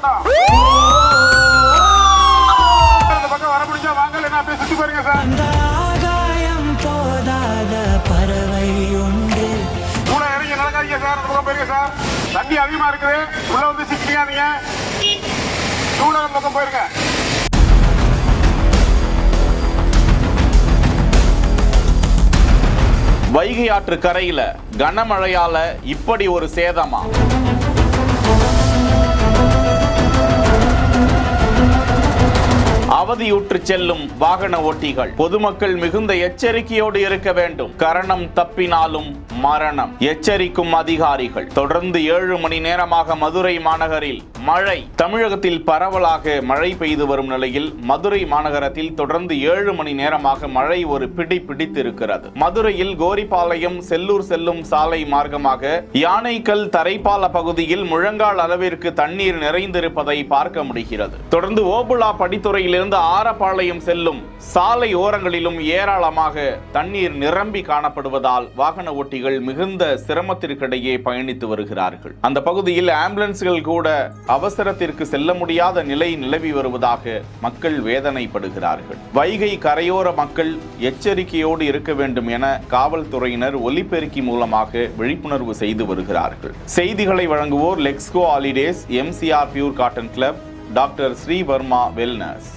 போட்டோம். இந்த பக்கம் வர முடிஞ்சா வாங்க, இல்லைன்னா அப்படியே சுத்தி பாருங்க சார். கூட இறங்கி நடக்காதீங்க சார். அந்த பக்கம் போயிருங்க சார். தண்ணி அதிகமா இருக்குது, உள்ள வந்து சிக்கிக்காதீங்க. டூலர் பக்கம் போயிருங்க. வைகை ஆற்று கரையில கனமழையால இப்படி ஒரு சேதமா? அவதியுற்று செல்லும் வாகன ஓட்டிகள், பொதுமக்கள் மிகுந்த எச்சரிக்கையோடு இருக்க வேண்டும். கரணம் தப்பினாலும் மரணம். எச்சரிக்கும் அதிகாரிகள். தொடர்ந்து 7 மணி நேரமாக மதுரை மாநகரில் மழை. தமிழகத்தில் பரவலாக மழை பெய்து வரும் நிலையில் மதுரை மாநகரத்தில் தொடர்ந்து 7 மணி நேரமாக மழை ஒரு பிடி பிடித்திருக்கிறது. மதுரையில் கோரிப்பாளையம் செல்லூர் செல்லும் சாலை மார்க்கமாக யானைக்கல் தரைப்பால பகுதியில் முழங்கால் அளவிற்கு தண்ணீர் நிறைந்திருப்பதை பார்க்க முடிகிறது. தொடர்ந்து ஓபுலா படித்துறையிலிருந்து ஆரப்பாளையம் செல்லும் சாலை ஓரங்களிலும் ஏராளமாக தண்ணீர் நிரம்பி காணப்படுவதால் வாகன ஓட்டிகள் மிகுந்த சிரமத்திற்கிடையே பயணித்து வருகிறார்கள். அந்த பகுதியில் ஆம்புலன்ஸ்கள் கூட அவசரத்திற்கு செல்ல முடியாத நிலை நிலவி வருவதாக மக்கள் வேதனைப்படுகிறார்கள். வைகை கரையோர மக்கள் எச்சரிக்கையோடு இருக்க வேண்டும் என காவல்துறையினர் ஒலிபெருக்கி மூலமாக விழிப்புணர்வு செய்து வருகிறார்கள். செய்திகளை வழங்குவோர் Lexco holidays, MCR pure cotton club, doctor Srivarma wellness.